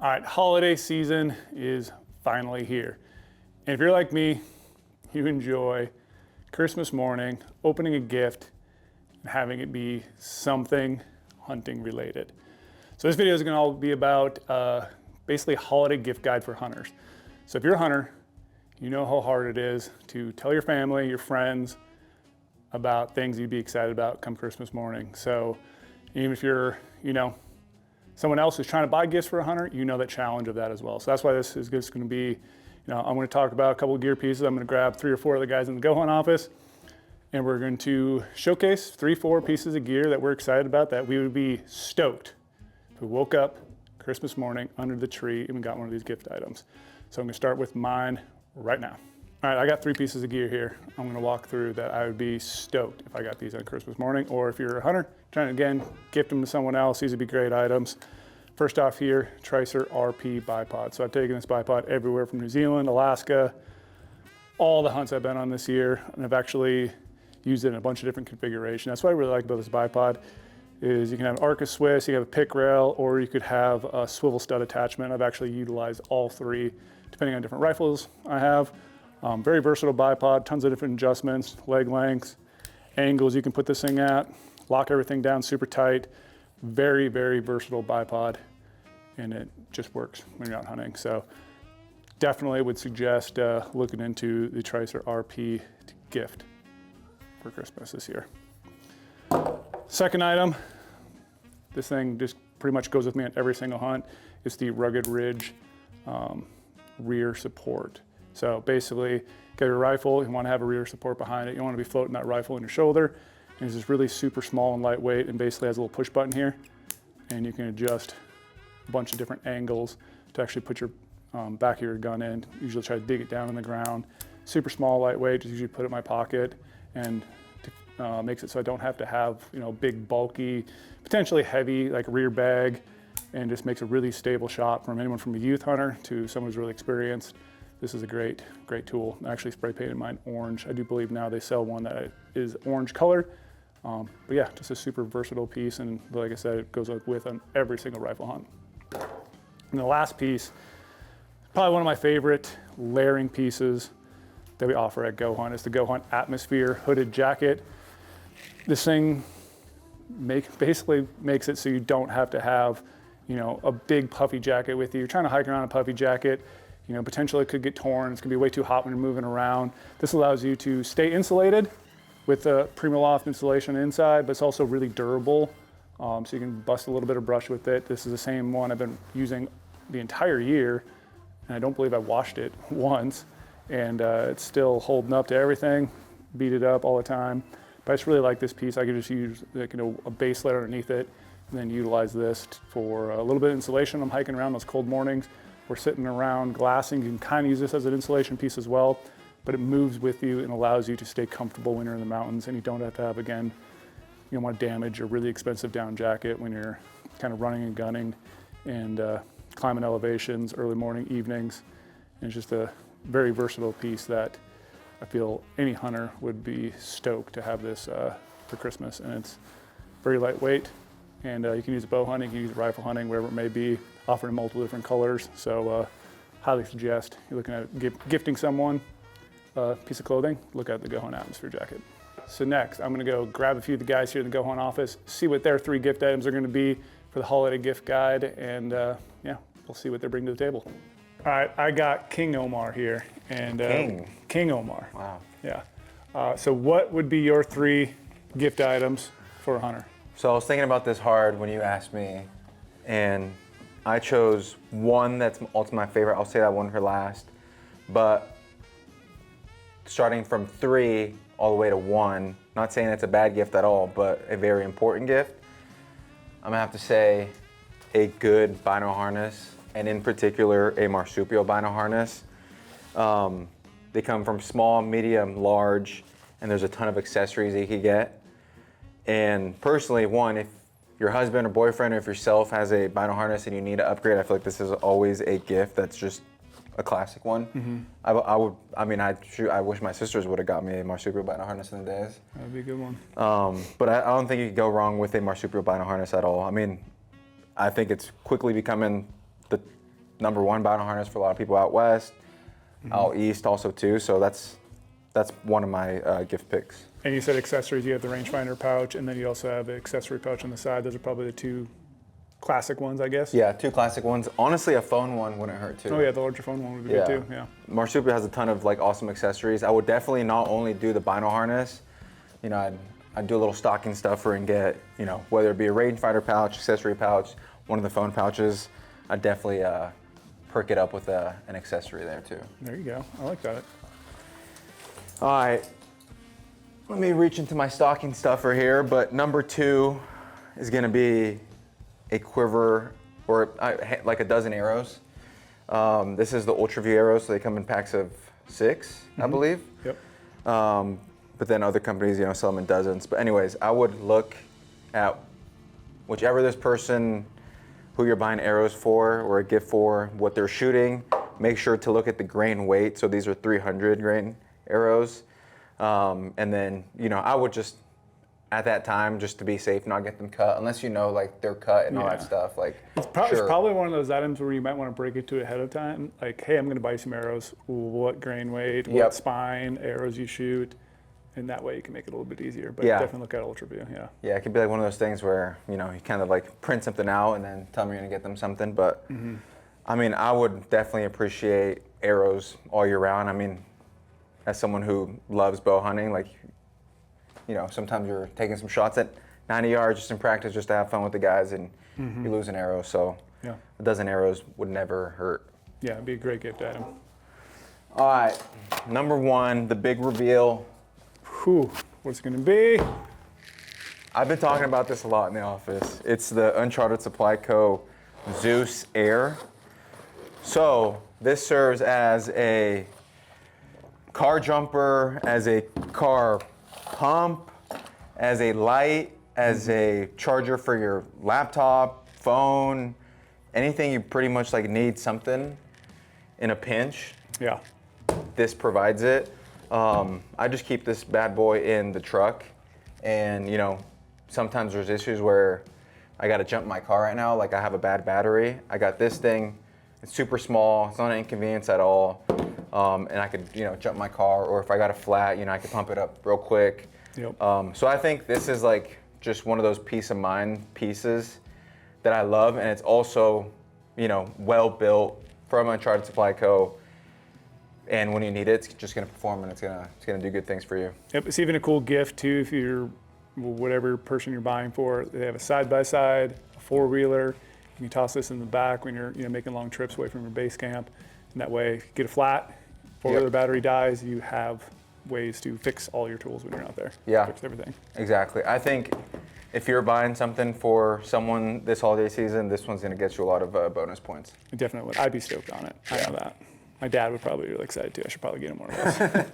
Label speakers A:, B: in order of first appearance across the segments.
A: All right, holiday season is finally here. And if you're like me, you enjoy Christmas morning, opening a gift, and having it be something hunting related. So this video is gonna all be about basically a holiday gift guide for hunters. So if you're a hunter, you know how hard it is to tell your family, your friends about things you'd be excited about come Christmas morning. So even if you're, someone else who's trying to buy gifts for a hunter, you know that challenge of that as well. So that's why this is just gonna be, I'm gonna talk about a couple of gear pieces. I'm gonna grab 3 or 4 of the guys in the GOHUNT office, and we're going to showcase 3 or 4 pieces of gear that we're excited about that we would be stoked if we woke up Christmas morning under the tree and we got one of these gift items. So I'm gonna start with mine right now. All right, I got 3 pieces of gear here. I'm gonna walk through that I would be stoked if I got these on Christmas morning, or if you're a hunter, trying to, again, gift them to someone else, these would be great items. First off here, Tracer RP bipod. So I've taken this bipod everywhere from New Zealand, Alaska, all the hunts I've been on this year, and I've actually used it in a bunch of different configurations. That's what I really like about this bipod, is you can have an Arca Swiss, you can have a pick rail, or you could have a swivel stud attachment. I've actually utilized all 3, depending on different rifles I have. Very versatile bipod, tons of different adjustments, leg lengths, angles you can put this thing at, lock everything down super tight. Very, very versatile bipod, and it just works when you're out hunting. So definitely would suggest looking into the Tracer RP to gift for Christmas this year. Second item, this thing just pretty much goes with me on every single hunt. It's the Rugged Ridge rear support. So basically, get your rifle, you want to have a rear support behind it. You want to be floating that rifle on your shoulder. And it's just really super small and lightweight, and basically has a little push button here. And you can adjust a bunch of different angles to actually put your back of your gun in. Usually try to dig it down in the ground. Super small, lightweight, just usually put it in my pocket, and makes it so I don't have to have, big, bulky, potentially heavy, like rear bag, and just makes a really stable shot from anyone from a youth hunter to someone who's really experienced. This is a great, great tool. I actually spray painted mine orange. I do believe now they sell one that is orange colored. But yeah, just a super versatile piece, and like I said, it goes with on every single rifle hunt. And the last piece, probably one of my favorite layering pieces that we offer at GOHUNT, is the GOHUNT Atmosphere hooded jacket. This thing basically makes it so you don't have to have, a big puffy jacket with you. You're trying to hike around a puffy jacket, potentially it could get torn. It's gonna be way too hot when you're moving around. This allows you to stay insulated with the Primaloft insulation inside, but it's also really durable. So you can bust a little bit of brush with it. This is the same one I've been using the entire year, and I don't believe I washed it once. And it's still holding up to everything, beat it up all the time. But I just really like this piece. I could just use a base layer underneath it, and then utilize this for a little bit of insulation. I'm hiking around those cold mornings. We're sitting around glassing. You can kind of use this as an insulation piece as well, but it moves with you and allows you to stay comfortable when you're in the mountains, and you don't have to have, again, you don't want to damage a really expensive down jacket when you're kind of running and gunning and climbing elevations, early morning, evenings. And it's just a very versatile piece that I feel any hunter would be stoked to have this for Christmas. And it's very lightweight, and you can use it bow hunting, you can use it rifle hunting, wherever it may be, offered in multiple different colors. So highly suggest you're looking at gifting someone a piece of clothing, look at the GOHUNT Atmosphere jacket. So next, I'm gonna go grab a few of the guys here in the GOHUNT office, see what their 3 gift items are gonna be for the holiday gift guide, and yeah, we'll see what they're bringing to the table. All right, I got King Omar here. And King Omar.
B: Wow.
A: Yeah. So what would be your 3 gift items for a hunter?
B: So I was thinking about this hard when you asked me, and I chose one that's ultimately my favorite. I'll say that one for last. But starting from 3 all the way to 1, not saying it's a bad gift at all, but a very important gift, I'm gonna have to say a good bino harness, and in particular, a Marsupial bino harness. They come from small, medium, large, and there's a ton of accessories that you can get. And personally, one, if your husband or boyfriend or if yourself has a bino harness and you need to upgrade, I feel like this is always a gift that's just a classic one. Mm-hmm. I wish my sisters would have got me a Marsupial bino harness in the days.
A: That'd be a good one.
B: But I don't think you could go wrong with a Marsupial bino harness at all. I mean, I think it's quickly becoming #1 bino harness for a lot of people out west, out east also too. So that's one of my gift picks.
A: And you said accessories. You have the rangefinder pouch, and then you also have an accessory pouch on the side. Those are probably the 2 classic ones, I guess.
B: Yeah, 2 classic ones. Honestly, a phone one wouldn't hurt too.
A: Oh yeah, the larger phone one would be good too. Yeah.
B: Marsupial has a ton of like awesome accessories. I would definitely not only do the bino harness, you know, I'd do a little stocking stuffer and get, you know, whether it be a rangefinder pouch, accessory pouch, one of the phone pouches. I'd definitely perk it up with an accessory there too.
A: There you go. I like that.
B: All right, let me reach into my stocking stuffer here, but #2 is gonna be a quiver or like a dozen arrows. This is the Ultra View arrows, so they come in packs of 6, I believe.
A: Yep.
B: But then other companies, you know, sell them in dozens. But anyways, I would look at whichever this person who you're buying arrows for or a gift for, what they're shooting. Make sure to look at the grain weight. So these are 300 grain arrows. And then, you know, I would just, at that time, just to be safe, not get them cut, unless you know, like, they're cut and all that stuff. Like,
A: it's probably one of those items where you might want to break it to ahead of time. Like, hey, I'm going to buy some arrows. What grain weight, what spine, arrows you shoot. And that way you can make it a little bit easier. But definitely look at Ultra View,
B: Yeah, it could be like one of those things where, you know, you kind of like print something out and then tell them you're going to get them something. But, I mean, I would definitely appreciate arrows all year round. I mean, as someone who loves bow hunting, like, you know, sometimes you're taking some shots at 90 yards just in practice, just to have fun with the guys, and you lose an arrow. So a dozen arrows would never hurt.
A: Yeah, it'd be a great gift item.
B: All right, #1, the big reveal.
A: Whew, what's it gonna be?
B: I've been talking about this a lot in the office. It's the Uncharted Supply Co. Zeus Air. So this serves as a car jumper, as a car pump, as a light, as a charger for your laptop, phone, anything you pretty much like need something in a pinch.
A: Yeah.
B: This provides it. I just keep this bad boy in the truck, and you know, sometimes there's issues where I got to jump my car right now, like I have a bad battery. I got this thing, it's super small, it's not an inconvenience at all, and I could, you know, jump my car, or if I got a flat, you know, I could pump it up real quick.
A: Yep.
B: So I think this is like just one of those peace of mind pieces that I love, and it's also, you know, well built from Uncharted Supply Co. And when you need it, it's just going to perform, and it's going to do good things for you.
A: Yep, it's even a cool gift too if you're whatever person you're buying for. They have a side-by-side, a four-wheeler. You can toss this in the back when you're making long trips away from your base camp, and that way, if you get a flat, four-wheeler battery dies, you have ways to fix all your tools when you're out there.
B: Yeah,
A: fix everything.
B: Exactly. I think if you're buying something for someone this holiday season, this one's going to get you a lot of bonus points.
A: Definitely, I'd be stoked on it. I know that. My dad would probably be really excited too. I should probably get him one of those.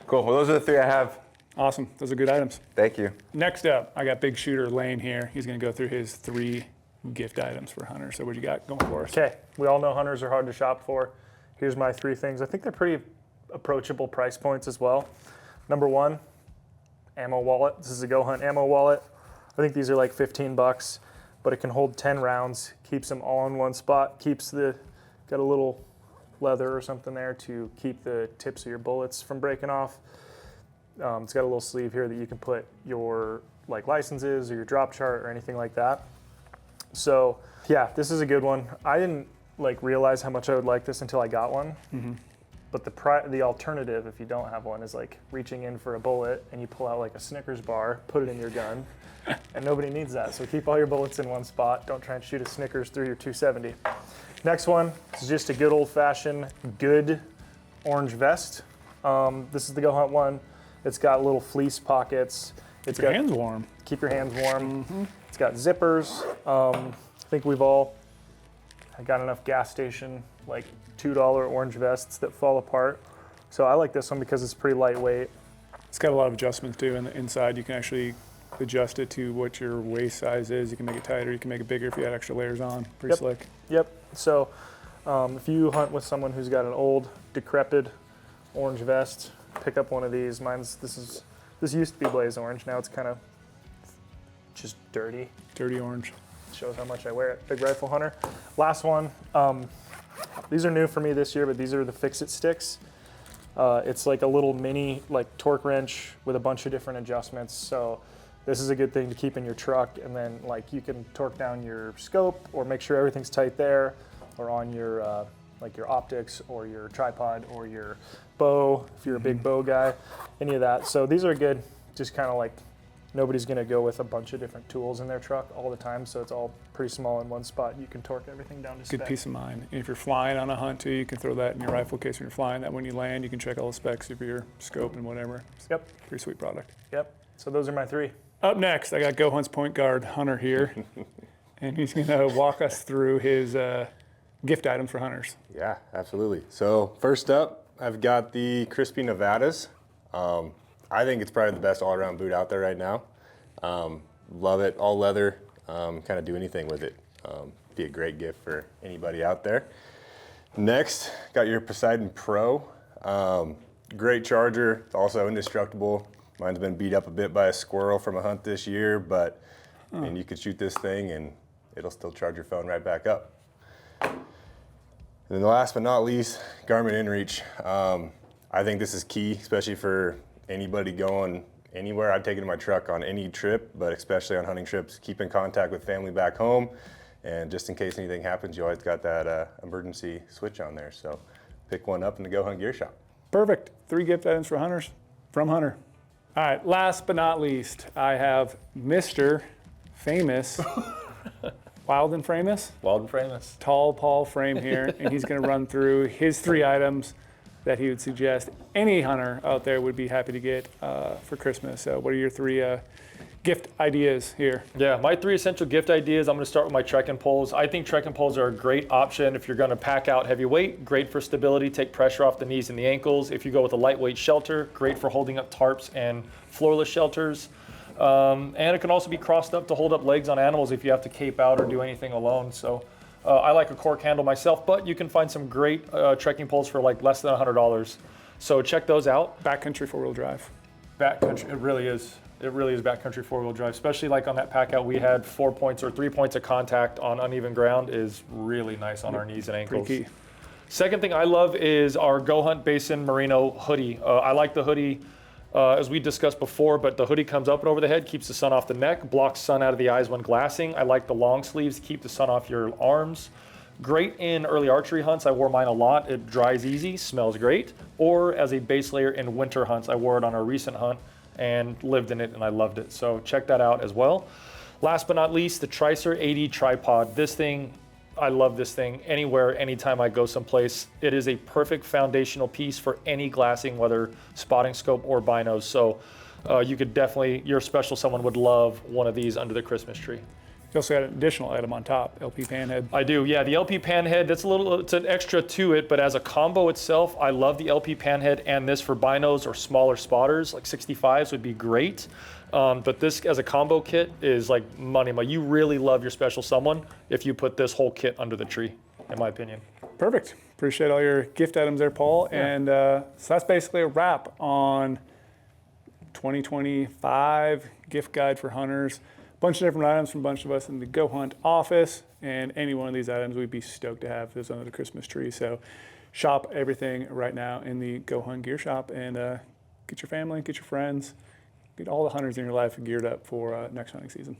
B: Cool. Well, those are the 3 I have.
A: Awesome. Those are good items.
B: Thank you.
A: Next up, I got Big Shooter Lane here. He's going to go through his 3 gift items for hunters. So what you got going for us?
C: Okay. We all know hunters are hard to shop for. Here's my 3 things. I think they're pretty approachable price points as well. #1, ammo wallet. This is a GOHUNT ammo wallet. I think these are like $15, but it can hold 10 rounds, keeps them all in one spot, got a little leather or something there to keep the tips of your bullets from breaking off. It's got a little sleeve here that you can put your like licenses or your drop chart or anything like that. So yeah, this is a good one. I didn't like realize how much I would like this until I got one. But the alternative, if you don't have one, is like reaching in for a bullet and you pull out like a Snickers bar, put it in your gun, and nobody needs that. So keep all your bullets in one spot. Don't try and shoot a Snickers through your 270. Next one is just a good old-fashioned good orange vest. This is the GOHUNT one. It's got little fleece pockets.
A: Keep your hands warm.
C: Keep your hands warm. It's got zippers. I think we've all got enough gas station like $2 orange vests that fall apart. So I like this one because it's pretty lightweight.
A: It's got a lot of adjustments too. In the inside, you can actually adjust it to what your waist size is. You can make it tighter. You can make it bigger if you add extra layers on. Pretty slick.
C: Yep. So if you hunt with someone who's got an old, decrepit orange vest, pick up one of these. This used to be blaze orange. Now it's kind of just dirty.
A: Dirty orange.
C: Shows how much I wear it. Big rifle hunter. Last one. These are new for me this year, but these are the Fix-It sticks. It's like a little mini like torque wrench with a bunch of different adjustments. So this is a good thing to keep in your truck, and then like you can torque down your scope or make sure everything's tight there, or on your like your optics or your tripod or your bow if you're a big bow guy, any of that. So these are good, just kind of like nobody's gonna go with a bunch of different tools in their truck all the time, so it's all pretty small in one spot. You can torque everything down to spec.
A: Good peace of mind. And if you're flying on a hunt too, you can throw that in your rifle case when you're flying. That when you land, you can check all the specs of your scope and whatever.
C: Yep.
A: Pretty sweet product.
C: Yep. So those are my 3.
A: Up next, I got GOHUNT's point guard, Hunter, here. And he's gonna walk us through his gift items for hunters.
D: Yeah, absolutely. So first up, I've got the Crispi Nevadas. I think it's probably the best all-around boot out there right now. Love it, all leather, kind of do anything with it. Be a great gift for anybody out there. Next, got your Poseidon Pro. Great charger, it's also indestructible. Mine's been beat up a bit by a squirrel from a hunt this year, but I mean, you could shoot this thing and it'll still charge your phone right back up. And then last but not least, Garmin InReach. I think this is key, especially for anybody going anywhere. I'd take it in my truck on any trip, but especially on hunting trips. Keep in contact with family back home, and just in case anything happens, you always got that emergency switch on there. So pick one up in the Go Hunt gear shop.
A: Perfect. 3 gift items for hunters from Hunter. All right, last but not least, I have Mr. Famous, Wild and Famous,
E: Wild and famous.
A: Tall Paul Frame here, and he's gonna run through his 3 items that he would suggest any hunter out there would be happy to get for Christmas. So what are your 3 gift ideas here?
E: Yeah, my 3 essential gift ideas. I'm going to start with my trekking poles. I think trekking poles are a great option if you're going to pack out heavy weight. Great for stability, take pressure off the knees and the ankles. If you go with a lightweight shelter, great for holding up tarps and floorless shelters. And it can also be crossed up to hold up legs on animals if you have to cape out or do anything alone. So I like a cork handle myself, but you can find some great trekking poles for like less than $100. So check those out.
A: Backcountry 4-wheel drive.
E: Backcountry, it really is. It really is backcountry 4-wheel drive, especially like on that pack out we had 4 points or 3 points of contact on uneven ground is really nice on our knees and ankles.
A: Pretty key.
E: Second thing I love is our GOHUNT Basin Merino hoodie. I like the hoodie as we discussed before, but the hoodie comes up and over the head, keeps the sun off the neck, blocks sun out of the eyes when glassing. I like the long sleeves, keep the sun off your arms. Great in early archery hunts. I wore mine a lot. It dries easy, smells great. Or as a base layer in winter hunts. I wore it on a recent hunt and lived in it and I loved it. So check that out as well. Last but not least, the Tricer 80 tripod. This thing, I love this thing anywhere, anytime I go someplace. It is a perfect foundational piece for any glassing, whether spotting scope or binos. So you could definitely, your special someone would love one of these under the Christmas tree.
A: You also got an additional item on top, LP panhead.
E: I do, yeah. The LP panhead, that's it's an extra to it, but as a combo itself, I love the LP panhead and this for binos or smaller spotters, like 65s would be great. But this as a combo kit is like money. You really love your special someone if you put this whole kit under the tree, in my opinion.
A: Perfect. Appreciate all your gift items there, Paul. Yeah. And so that's basically a wrap on 2025 gift guide for hunters. Bunch of different items from a bunch of us in the Go Hunt office, and any one of these items we'd be stoked to have this under the Christmas tree. So shop everything right now in the Go Hunt gear shop, and get your family, get your friends, get all the hunters in your life geared up for next hunting season.